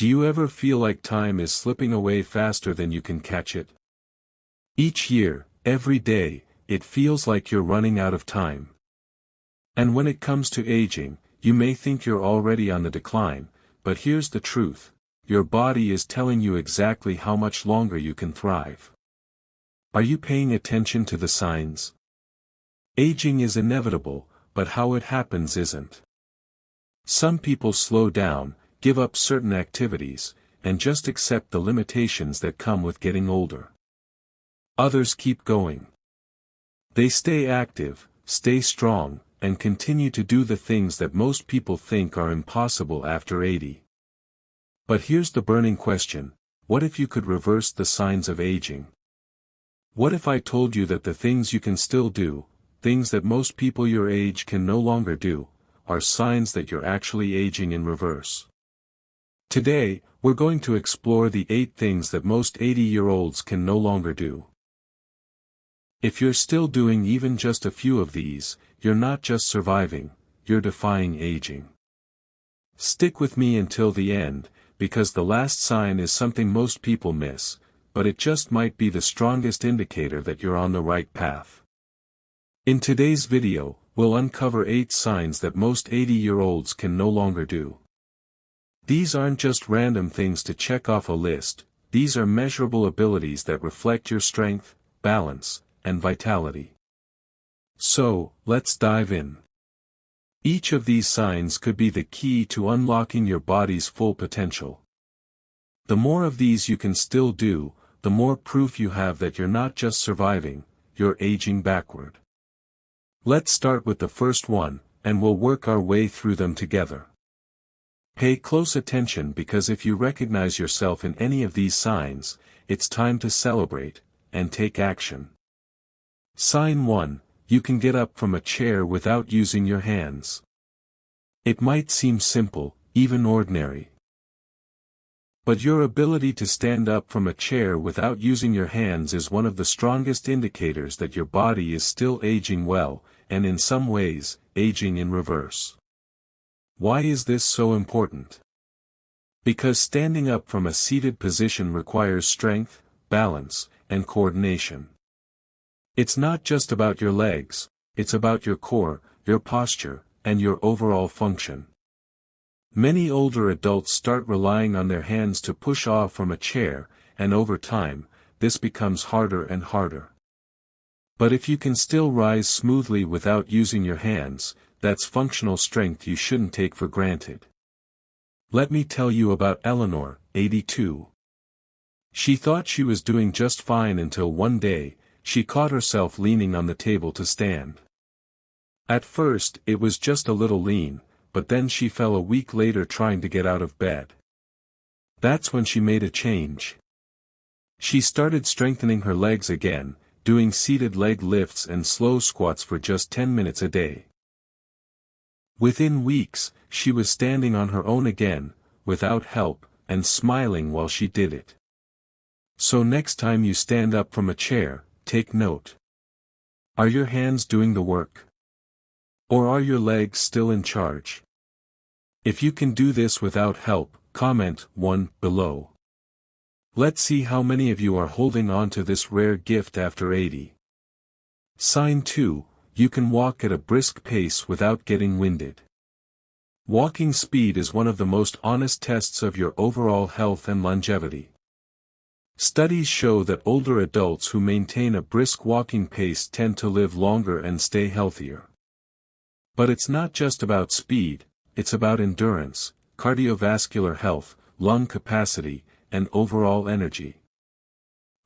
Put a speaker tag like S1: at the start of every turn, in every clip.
S1: Do you ever feel like time is slipping away faster than you can catch it? Each year, every day, it feels like you're running out of time. And when it comes to aging, you may think you're already on the decline, but here's the truth: your body is telling you exactly how much longer you can thrive. Are you paying attention to the signs? Aging is inevitable, but how it happens isn't. Some people slow down, give up certain activities, and just accept the limitations that come with getting older. Others keep going. They stay active, stay strong, and continue to do the things that most people think are impossible after 80. But here's the burning question: what if you could reverse the signs of aging? What if I told you that the things you can still do, things that most people your age can no longer do, are signs that you're actually aging in reverse? Today, we're going to explore the 8 things that most 80-year-olds can no longer do. If you're still doing even just a few of these, you're not just surviving, you're defying aging. Stick with me until the end, because the last sign is something most people miss, but it just might be the strongest indicator that you're on the right path. In today's video, we'll uncover 8 signs that most 80-year-olds can no longer do. These aren't just random things to check off a list, these are measurable abilities that reflect your strength, balance, and vitality. So, let's dive in. Each of these signs could be the key to unlocking your body's full potential. The more of these you can still do, the more proof you have that you're not just surviving, you're aging backward. Let's start with the first one, and we'll work our way through them together. Pay close attention, because if you recognize yourself in any of these signs, it's time to celebrate, and take action. Sign 1: you can get up from a chair without using your hands. It might seem simple, even ordinary. But your ability to stand up from a chair without using your hands is one of the strongest indicators that your body is still aging well, and in some ways, aging in reverse. Why is this so important? Because standing up from a seated position requires strength, balance, and coordination. It's not just about your legs, it's about your core, your posture, and your overall function. Many older adults start relying on their hands to push off from a chair, and over time, this becomes harder and harder. But if you can still rise smoothly without using your hands, that's functional strength you shouldn't take for granted. Let me tell you about Eleanor, 82. She thought she was doing just fine until one day, she caught herself leaning on the table to stand. At first, it was just a little lean, but then she fell a week later trying to get out of bed. That's when she made a change. She started strengthening her legs again, doing seated leg lifts and slow squats for just 10 minutes a day. Within weeks, she was standing on her own again, without help, and smiling while she did it. So next time you stand up from a chair, take note. Are your hands doing the work? Or are your legs still in charge? If you can do this without help, comment 1 below. Let's see how many of you are holding on to this rare gift after 80. Sign 2: you can walk at a brisk pace without getting winded. Walking speed is one of the most honest tests of your overall health and longevity. Studies show that older adults who maintain a brisk walking pace tend to live longer and stay healthier. But it's not just about speed, it's about endurance, cardiovascular health, lung capacity, and overall energy.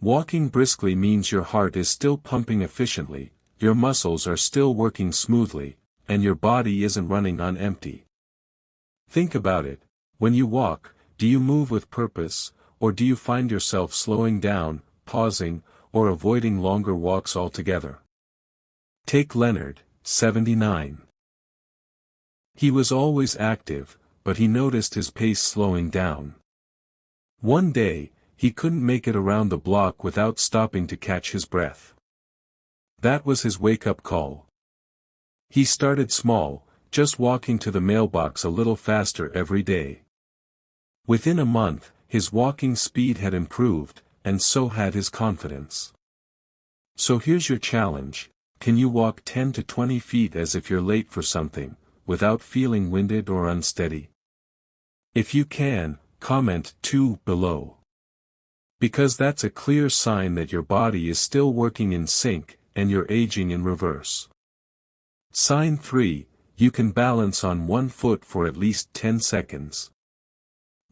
S1: Walking briskly means your heart is still pumping efficiently, your muscles are still working smoothly, and your body isn't running on empty. Think about it: when you walk, do you move with purpose, or do you find yourself slowing down, pausing, or avoiding longer walks altogether? Take Leonard, 79. He was always active, but he noticed his pace slowing down. One day, he couldn't make it around the block without stopping to catch his breath. That was his wake-up call. He started small, just walking to the mailbox a little faster every day. Within a month, his walking speed had improved, and so had his confidence. So here's your challenge: can you walk 10 to 20 feet as if you're late for something, without feeling winded or unsteady? If you can, comment 2 below. Because that's a clear sign that your body is still working in sync, and you're aging in reverse. Sign 3, you can balance on one foot for at least 10 seconds.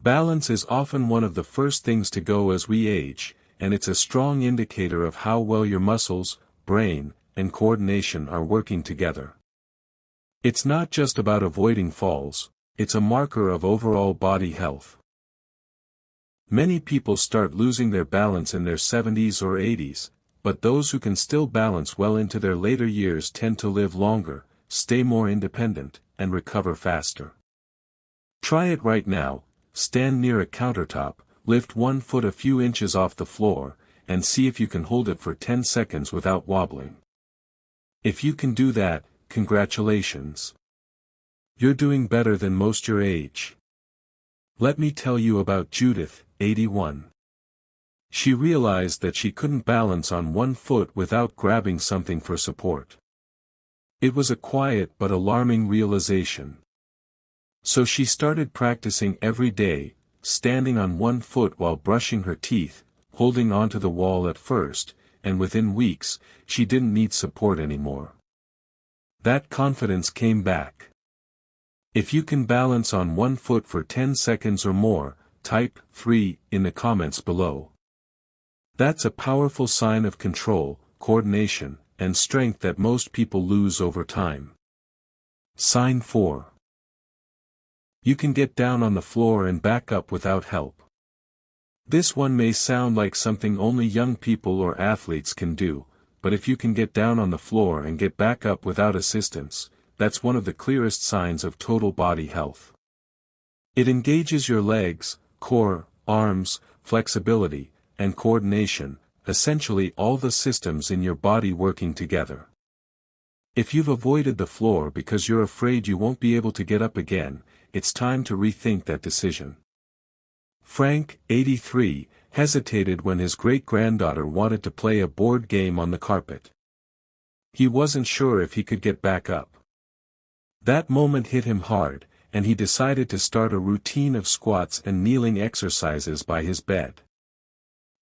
S1: Balance is often one of the first things to go as we age, and it's a strong indicator of how well your muscles, brain, and coordination are working together. It's not just about avoiding falls, it's a marker of overall body health. Many people start losing their balance in their 70s or 80s, but those who can still balance well into their later years tend to live longer, stay more independent, and recover faster. Try it right now. Stand near a countertop, lift one foot a few inches off the floor, and see if you can hold it for 10 seconds without wobbling. If you can do that, congratulations. You're doing better than most your age. Let me tell you about Judith, 81. She realized that she couldn't balance on one foot without grabbing something for support. It was a quiet but alarming realization. So she started practicing every day, standing on one foot while brushing her teeth, holding onto the wall at first, and within weeks, she didn't need support anymore. That confidence came back. If you can balance on one foot for 10 seconds or more, type 3 in the comments below. That's a powerful sign of control, coordination, and strength that most people lose over time. Sign 4. You can get down on the floor and back up without help. This one may sound like something only young people or athletes can do, but if you can get down on the floor and get back up without assistance, that's one of the clearest signs of total body health. It engages your legs, core, arms, flexibility, and coordination, essentially all the systems in your body working together. If you've avoided the floor because you're afraid you won't be able to get up again, it's time to rethink that decision. Frank, 83, hesitated when his great-granddaughter wanted to play a board game on the carpet. He wasn't sure if he could get back up. That moment hit him hard, and he decided to start a routine of squats and kneeling exercises by his bed.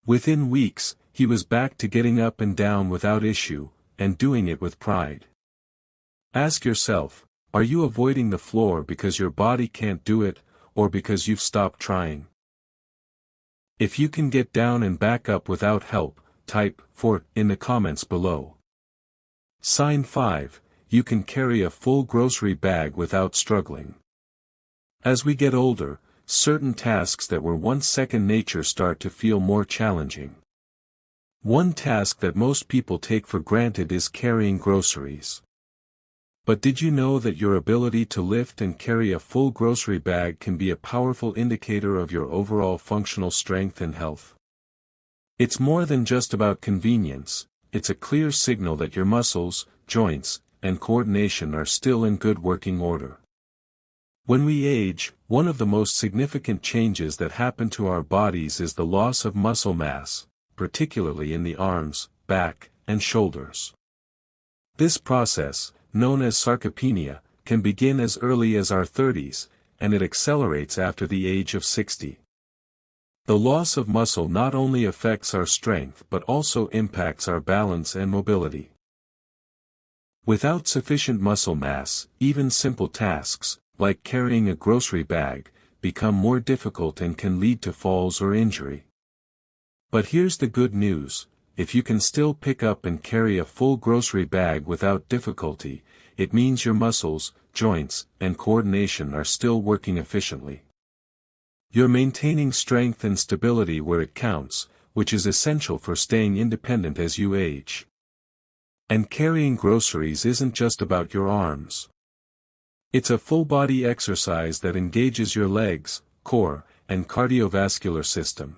S1: Within weeks, he was back to getting up and down without issue, and doing it with pride. Ask yourself, are you avoiding the floor because your body can't do it, or because you've stopped trying? If you can get down and back up without help, type 4 in the comments below. Sign 5, you can carry a full grocery bag without struggling. As we get older, certain tasks that were once second nature start to feel more challenging. One task that most people take for granted is carrying groceries. But did you know that your ability to lift and carry a full grocery bag can be a powerful indicator of your overall functional strength and health? It's more than just about convenience, it's a clear signal that your muscles, joints, and coordination are still in good working order. When we age, one of the most significant changes that happen to our bodies is the loss of muscle mass, particularly in the arms, back, and shoulders. This process, known as sarcopenia, can begin as early as our 30s, and it accelerates after the age of 60. The loss of muscle not only affects our strength but also impacts our balance and mobility. Without sufficient muscle mass, even simple tasks, like carrying a grocery bag, become more difficult and can lead to falls or injury. But here's the good news. If you can still pick up and carry a full grocery bag without difficulty, it means your muscles, joints, and coordination are still working efficiently. You're maintaining strength and stability where it counts, which is essential for staying independent as you age. And carrying groceries isn't just about your arms. It's a full-body exercise that engages your legs, core, and cardiovascular system.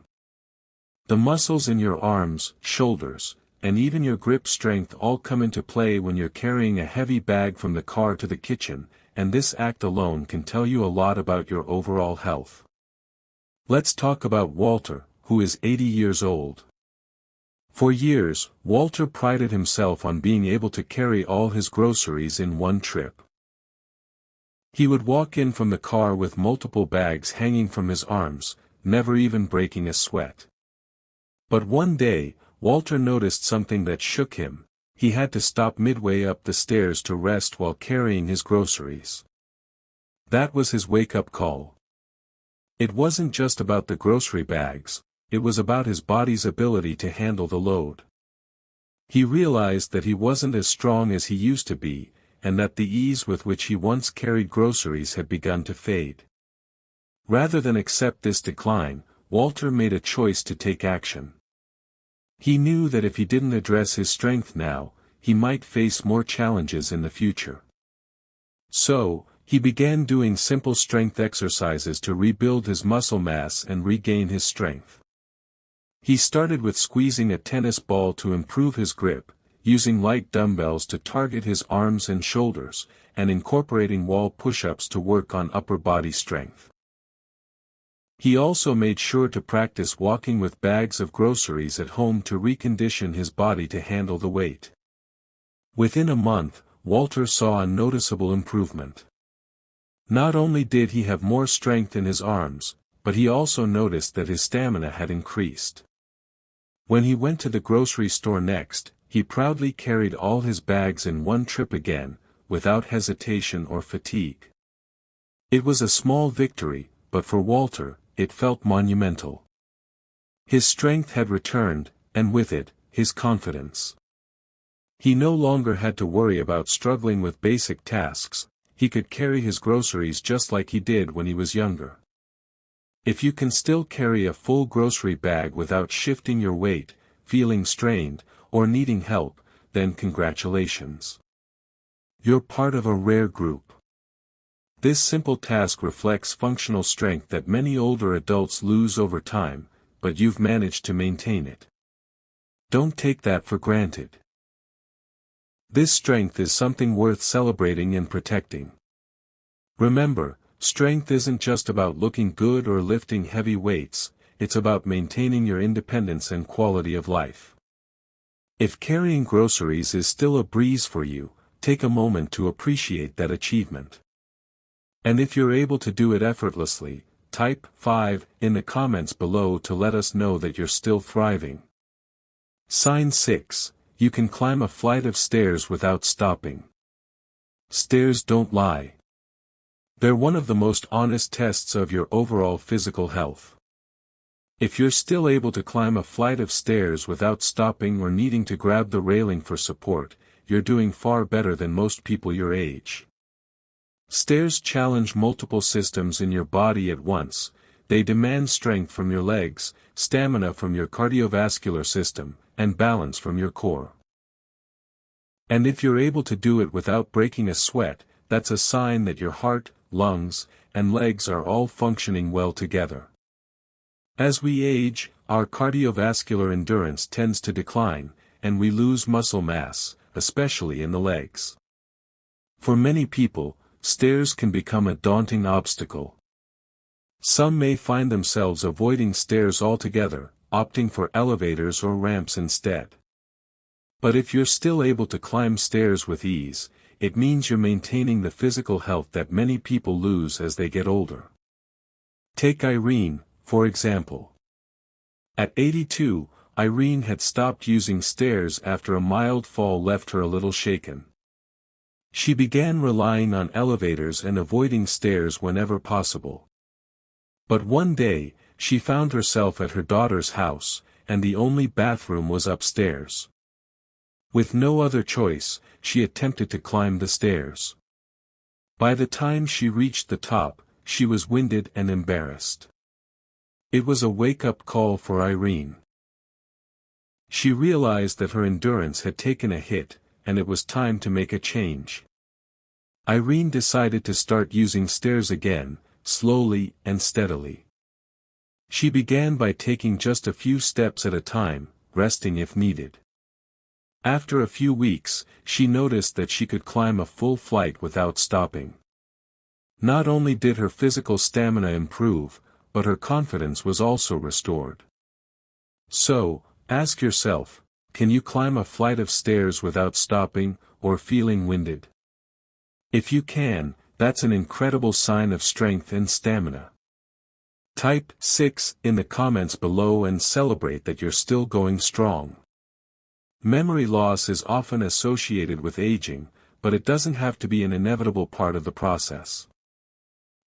S1: The muscles in your arms, shoulders, and even your grip strength all come into play when you're carrying a heavy bag from the car to the kitchen, and this act alone can tell you a lot about your overall health. Let's talk about Walter, who is 80 years old. For years, Walter prided himself on being able to carry all his groceries in one trip. He would walk in from the car with multiple bags hanging from his arms, never even breaking a sweat. But one day, Walter noticed something that shook him. He had to stop midway up the stairs to rest while carrying his groceries. That was his wake-up call. It wasn't just about the grocery bags, it was about his body's ability to handle the load. He realized that he wasn't as strong as he used to be, and that the ease with which he once carried groceries had begun to fade. Rather than accept this decline, Walter made a choice to take action. He knew that if he didn't address his strength now, he might face more challenges in the future. So, he began doing simple strength exercises to rebuild his muscle mass and regain his strength. He started with squeezing a tennis ball to improve his grip, using light dumbbells to target his arms and shoulders, and incorporating wall push-ups to work on upper body strength. He also made sure to practice walking with bags of groceries at home to recondition his body to handle the weight. Within a month, Walter saw a noticeable improvement. Not only did he have more strength in his arms, but he also noticed that his stamina had increased. When he went to the grocery store next, he proudly carried all his bags in one trip again, without hesitation or fatigue. It was a small victory, but for Walter, it felt monumental. His strength had returned, and with it, his confidence. He no longer had to worry about struggling with basic tasks, he could carry his groceries just like he did when he was younger. If you can still carry a full grocery bag without shifting your weight, feeling strained, or needing help, then congratulations. You're part of a rare group. This simple task reflects functional strength that many older adults lose over time, but you've managed to maintain it. Don't take that for granted. This strength is something worth celebrating and protecting. Remember, strength isn't just about looking good or lifting heavy weights, it's about maintaining your independence and quality of life. If carrying groceries is still a breeze for you, take a moment to appreciate that achievement. And if you're able to do it effortlessly, type 5 in the comments below to let us know that you're still thriving. Sign 6. You can climb a flight of stairs without stopping. Stairs don't lie. They're one of the most honest tests of your overall physical health. If you're still able to climb a flight of stairs without stopping or needing to grab the railing for support, you're doing far better than most people your age. Stairs challenge multiple systems in your body at once. They demand strength from your legs, stamina from your cardiovascular system, and balance from your core. And if you're able to do it without breaking a sweat, that's a sign that your heart, lungs, and legs are all functioning well together. As we age, our cardiovascular endurance tends to decline, and we lose muscle mass, especially in the legs. For many people, stairs can become a daunting obstacle. Some may find themselves avoiding stairs altogether, opting for elevators or ramps instead. But if you're still able to climb stairs with ease, it means you're maintaining the physical health that many people lose as they get older. Take Irene, for example. At 82, Irene had stopped using stairs after a mild fall left her a little shaken. She began relying on elevators and avoiding stairs whenever possible. But one day, she found herself at her daughter's house, and the only bathroom was upstairs. With no other choice, she attempted to climb the stairs. By the time she reached the top, she was winded and embarrassed. It was a wake-up call for Irene. She realized that her endurance had taken a hit, and it was time to make a change. Irene decided to start using stairs again, slowly and steadily. She began by taking just a few steps at a time, resting if needed. After a few weeks, she noticed that she could climb a full flight without stopping. Not only did her physical stamina improve, but her confidence was also restored. So, ask yourself, can you climb a flight of stairs without stopping, or feeling winded? If you can, that's an incredible sign of strength and stamina. Type 6 in the comments below and celebrate that you're still going strong. Memory loss is often associated with aging, but it doesn't have to be an inevitable part of the process.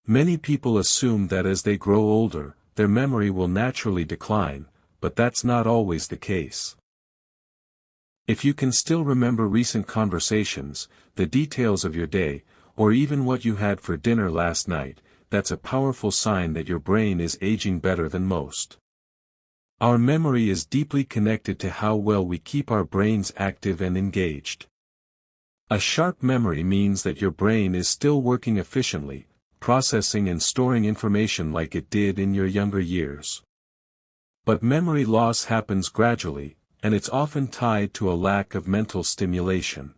S1: Many people assume that as they grow older, their memory will naturally decline, but that's not always the case. If you can still remember recent conversations, the details of your day, or even what you had for dinner last night, that's a powerful sign that your brain is aging better than most. Our memory is deeply connected to how well we keep our brains active and engaged. A sharp memory means that your brain is still working efficiently, processing and storing information like it did in your younger years. But memory loss happens gradually, and it's often tied to a lack of mental stimulation.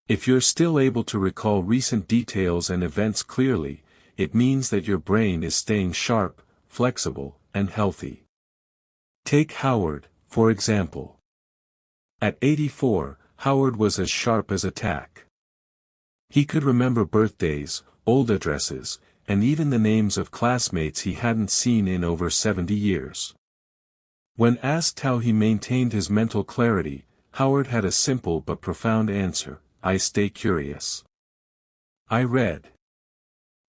S1: If you're still able to recall recent details and events clearly, it means that your brain is staying sharp, flexible, and healthy. Take Howard, for example. At 84, Howard was as sharp as a tack. He could remember birthdays, old addresses, and even the names of classmates he hadn't seen in over 70 years. When asked how he maintained his mental clarity, Howard had a simple but profound answer: I stay curious. I read.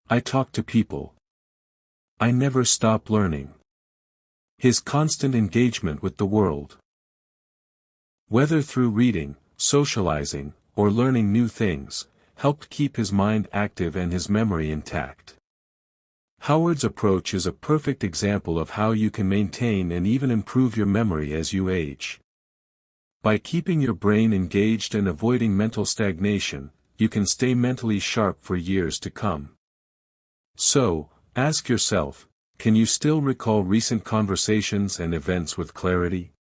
S1: I talk to people. I never stop learning. His constant engagement with the world, whether through reading, socializing, or learning new things, helped keep his mind active and his memory intact. Howard's approach is a perfect example of how you can maintain and even improve your memory as you age. By keeping your brain engaged and avoiding mental stagnation, you can stay mentally sharp for years to come. So, ask yourself, can you still recall recent conversations and events with clarity?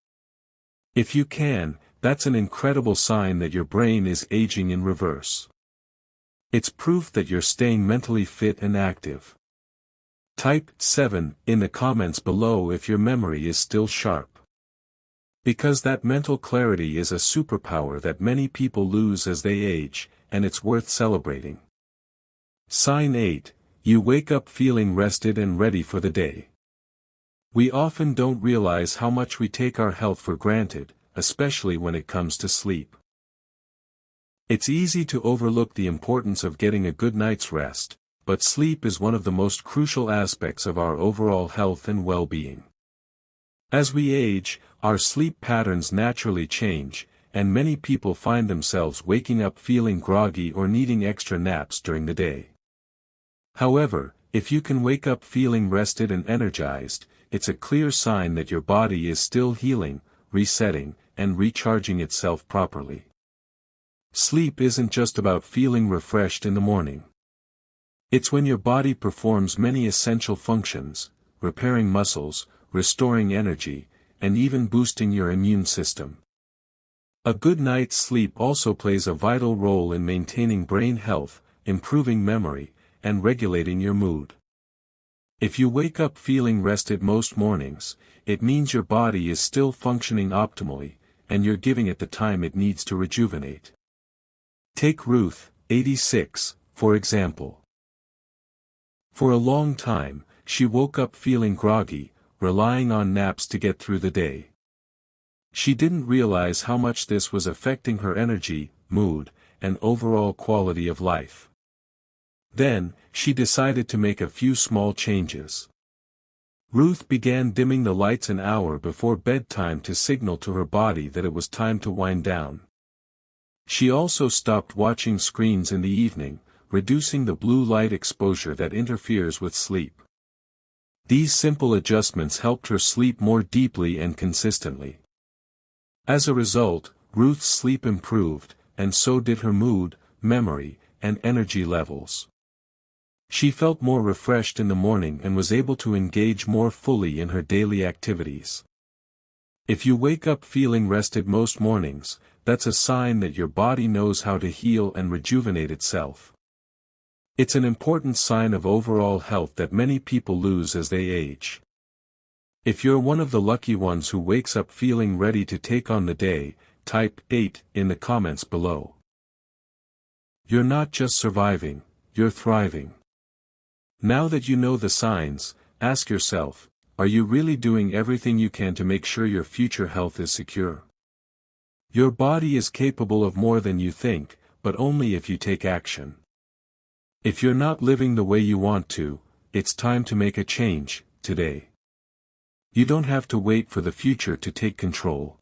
S1: If you can, that's an incredible sign that your brain is aging in reverse. It's proof that you're staying mentally fit and active. Type 7 in the comments below if your memory is still sharp. Because that mental clarity is a superpower that many people lose as they age, and it's worth celebrating. Sign 8. You wake up feeling rested and ready for the day. We often don't realize how much we take our health for granted, especially when it comes to sleep. It's easy to overlook the importance of getting a good night's rest, but sleep is one of the most crucial aspects of our overall health and well-being. As we age, our sleep patterns naturally change, and many people find themselves waking up feeling groggy or needing extra naps during the day. However, if you can wake up feeling rested and energized, it's a clear sign that your body is still healing, resetting, and recharging itself properly. Sleep isn't just about feeling refreshed in the morning. It's when your body performs many essential functions, repairing muscles, restoring energy, and even boosting your immune system. A good night's sleep also plays a vital role in maintaining brain health, improving memory, and regulating your mood. If you wake up feeling rested most mornings, it means your body is still functioning optimally, and you're giving it the time it needs to rejuvenate. Take Ruth, 86, for example. For a long time, she woke up feeling groggy, relying on naps to get through the day. She didn't realize how much this was affecting her energy, mood, and overall quality of life. Then, she decided to make a few small changes. Ruth began dimming the lights an hour before bedtime to signal to her body that it was time to wind down. She also stopped watching screens in the evening, reducing the blue light exposure that interferes with sleep. These simple adjustments helped her sleep more deeply and consistently. As a result, Ruth's sleep improved, and so did her mood, memory, and energy levels. She felt more refreshed in the morning and was able to engage more fully in her daily activities. If you wake up feeling rested most mornings, that's a sign that your body knows how to heal and rejuvenate itself. It's an important sign of overall health that many people lose as they age. If you're one of the lucky ones who wakes up feeling ready to take on the day, type 8 in the comments below. You're not just surviving, you're thriving. Now that you know the signs, ask yourself, are you really doing everything you can to make sure your future health is secure? Your body is capable of more than you think, but only if you take action. If you're not living the way you want to, it's time to make a change, today. You don't have to wait for the future to take control.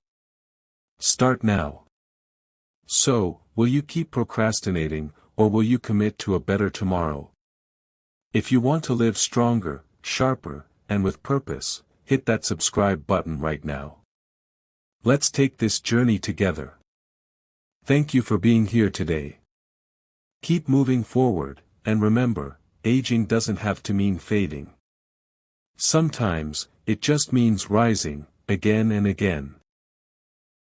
S1: Start now. So, will you keep procrastinating, or will you commit to a better tomorrow? If you want to live stronger, sharper, and with purpose, hit that subscribe button right now. Let's take this journey together. Thank you for being here today. Keep moving forward, and remember, aging doesn't have to mean fading. Sometimes, it just means rising, again and again.